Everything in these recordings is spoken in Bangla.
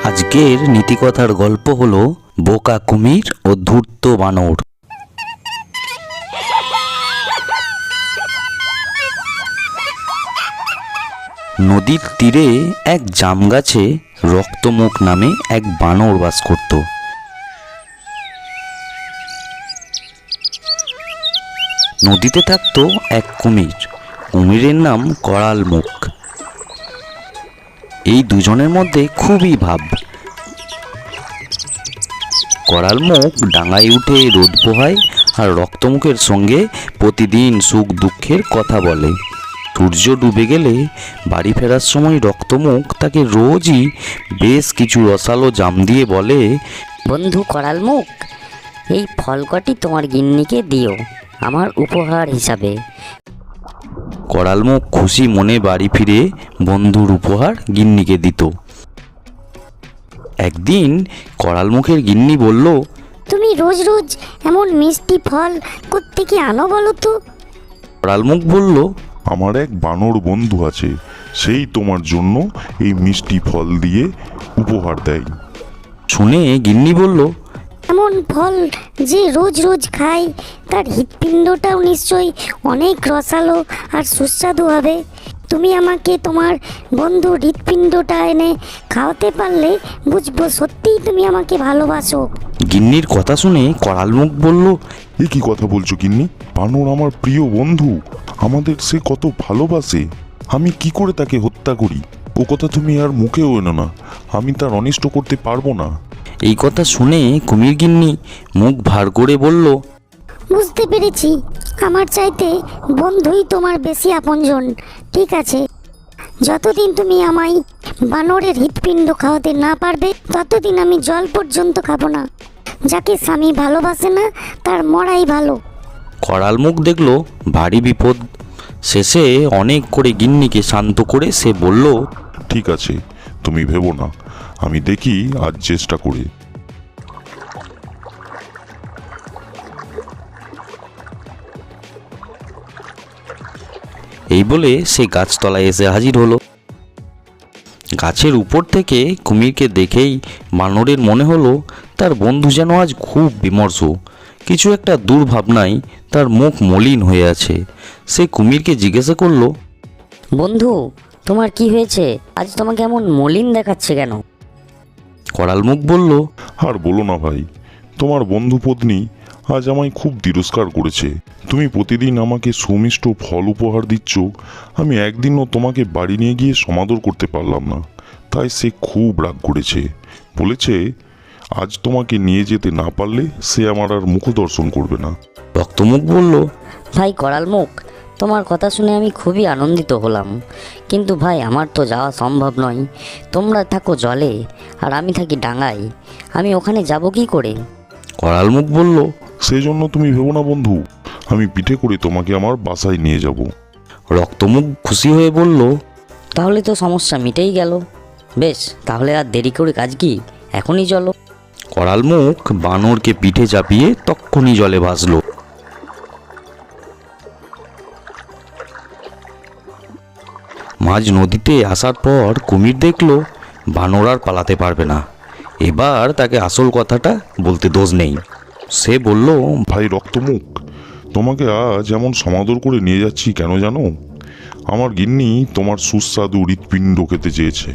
আজকের নীতিকথার গল্প হলো বোকা কুমির ও ধূর্ত বানর। নদীর তীরে এক জাম গাছে রক্তমুখ নামে এক বানর বাস করত। নদীতে থাকতো এক কুমির, কুমিরের নাম করাল মুখ। এই দুজনের মধ্যে খুবই ভাব। করাল মুখ ডাঙায় উঠে রোদ পোহায় আর রক্তমুখের সঙ্গে প্রতিদিন সুখ দুঃখের কথা বলে। সূর্য ডুবে গেলে বাড়ি ফেরার সময় রক্তমুখ তাকে রোজই বেশ কিছু রসালো জাম দিয়ে বলে, বন্ধু করাল মুখ, এই ফল কটি তোমার গিন্নিকে দিও আমার উপহার হিসাবে। করাল মুখ খুশি মনে বাড়ি ফিরে বন্ধুর উপহার গিন্নিকে দিত। একদিন করাল মুখের গিন্নি বলল, তুমি রোজ রোজ এমন মিষ্টি ফল কোত্থেকে আনো বলো তো? করাল মুখ বলল, আমার এক বানর বন্ধু আছে, সেই তোমার জন্য এই মিষ্টি ফল দিয়ে উপহার দেয়। শুনে গিন্নি বলল, এমন ফল যে রোজ রোজ খায় তার হৃৎপিণ্ডটাও নিশ্চয়ই অনেক রসালো আর সুস্বাদু হবে। তুমি আমাকে তোমার বন্ধু হৃৎপিণ্ডটা এনে খাওয়াতে পারলে বুঝবো সত্যিই তুমি আমাকে ভালোবাসো। গিন্নির কথা শুনে করাল মুখ বলল, এ কি কথা বলছো গিন্নি? বানর আমার প্রিয় বন্ধু, আমাদের সে কত ভালোবাসে, আমি কি করে তাকে হত্যা করি? ও কথা তুমি আর মুখেও এনো না, আমি তার অনিষ্ট করতে পারবো না। এই কথা শুনে কুমির গিন্নি মুখ ভার করে বলল, বুঝতে পেরেছি, আমার চাইতে বন্ধুই তোমার বেশি আপনজন। ঠিক আছে, যতদিন তুমি আমায় বানরের হৃৎপিণ্ড খাওয়াতে না পারবে ততদিন আমি জল পর্যন্ত খাবো না। যাকে স্বামী ভালোবাসে না তার মরাই ভালো। করাল মুখ দেখলো ভারী বিপদ। শেষে অনেক করে গিন্নিকে শান্ত করে সে বলল, ঠিক আছে, তুমি ভেবো না, আমি দেখি আজ চেষ্টা করে। এই বলে সে গাছতলায় এসে হাজির হলো। গাছের উপর থেকে কুমিরকে দেখেই বানরের মনে হলো তার বন্ধু যেন আজ খুব বিমর্ষ। কিছু একটা দুর্ভাবনায় তার মুখ মলিন হয়ে আছে। সে কুমিরকে জিজ্ঞাসা করলো, বন্ধু, তোমার কি হয়েছে? আজ তোমাকে এমন মলিন দেখাচ্ছে কেন? করাল মুখ বলল, আর বলো না ভাই, তোমার বন্ধু পত্নী আজ আমায় খুব তিরস্কার করেছে। তুমি প্রতিদিন আমাকে সুমিষ্ট ফল উপহার দিচ্ছ, আমি একদিনও তোমাকে বাড়ি নিয়ে গিয়ে সমাদর করতে পারলাম না। তাই সে খুব রাগ করেছে, বলেছে আজ তোমাকে নিয়ে যেতে না পারলে সে আমার আর মুখ দর্শন করবে না। রক্তমুখ বলল, ভাই করাল মুখ, তোমার কথা শুনে আমি খুবই আনন্দিত হলাম, কিন্তু ভাই আমার তো যাওয়া সম্ভব নয়। তোমরা থাকো জলে আর আমি থাকি ডাঙায়, আমি ওখানে যাব কি করে? করাল মুখ বলল, সেই জন্য তুমি ভেবো না বন্ধু, আমি পিঠে করে তোমাকে আমার বাসায় নিয়ে যাব। রক্তমুখ খুশি হয়ে বলল, তাহলে তো সমস্যা মিটেই গেল। বেশ, তাহলে আর দেরি করে কাজ কি, এখনই চলো। করাল মুখ বানরকে পিঠে চাপিয়ে তক্ষুনি জলে ভাসল। মাঝ নদীতে আসার পর কুমির দেখলো বানর আর পালাতে পারবে না। এবার তাকে আসল কথাটা বলতে দোষ নেই। সে বলল, ভাই রক্তমুখ, তোমাকে আজ এমন সমাদর করে নিয়ে যাচ্ছি কেন জানো? আমার গিন্নি তোমার সুস্বাদু হৃৎপিণ্ড খেতে চেয়েছে,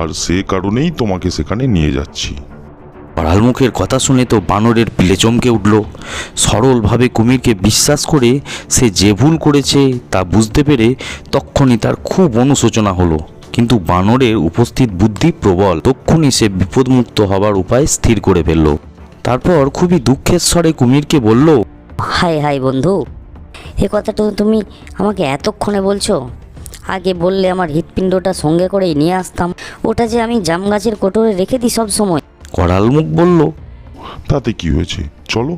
আর সে কারণেই তোমাকে সেখানে নিয়ে যাচ্ছি। করাল মুখের কথা শুনে তো বানরের পিলে চমকে উঠল। সরলভাবে কুমিরকে বিশ্বাস করে সে যে ভুল করেছে তা বুঝতে পেরে তক্ষুনি তার খুব অনুশোচনা হলো। কিন্তু বানরের উপস্থিত বুদ্ধি প্রবল, তক্ষুনি সে বিপদমুক্ত হবার উপায় স্থির করে ফেলল। তারপর খুবই দুঃখের স্বরে কুমিরকে বলল, হাই হাই বন্ধু, এ কথাটা তুমি আমাকে এতক্ষণে বলছো? আগে বললে আমার হৃৎপিণ্ডটা সঙ্গে করেই নিয়ে আসতাম, ওটা যে আমি জাম গাছের কোটরে রেখে দিই সব সময়। করাল মুখ বলল, তাতে কি হয়েছে, চলো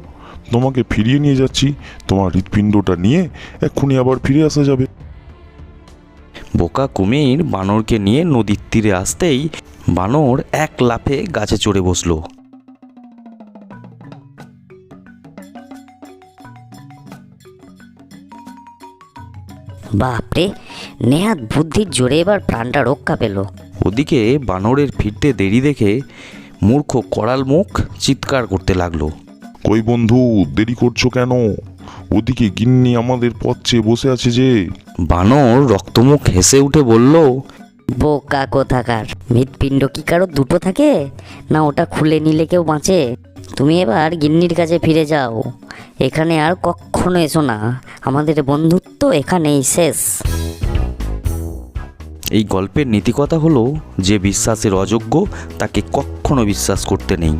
তোমাকে ফিরিয়ে নিয়ে যাচ্ছি, তোমার হৃৎপিণ্ডটা নিয়ে এক্ষুনি আবার ফিরে আসা যাবে। বোকা কুমির বানরকে নিয়ে নদীর তীরে আসতেই বানর এক লাফে গাছে চড়ে বসলো। বাপরে, নেহাত বুদ্ধির জোরে এবার প্রাণটা রক্ষা পেল। ওদিকে বানরের ফিরতে দেরি দেখে মূর্খ করাল মুখ চিৎকার করতে লাগলো। কই বন্ধু, দেরি করছো কেন? ওদিকে গিন্নি আমাদের পথ চেয়ে বসে আছে যে। বানর রক্তমুখ হেসে উঠে বলল, বোকা কোথাকার, হৃৎপিণ্ড কি কারো দুটো থাকে? না ওটা খুলে নিলে কেউ বাঁচে? তুমি এবার গিন্নির কাছে ফিরে যাও, এখানে আর কখনো এসো না, আমাদের বন্ধুত্ব এখানেই শেষ। এই গল্পের নীতিকথা হলো, যে বিশ্বাসের অযোগ্য তাকে কখনো বিশ্বাস করতে নেই।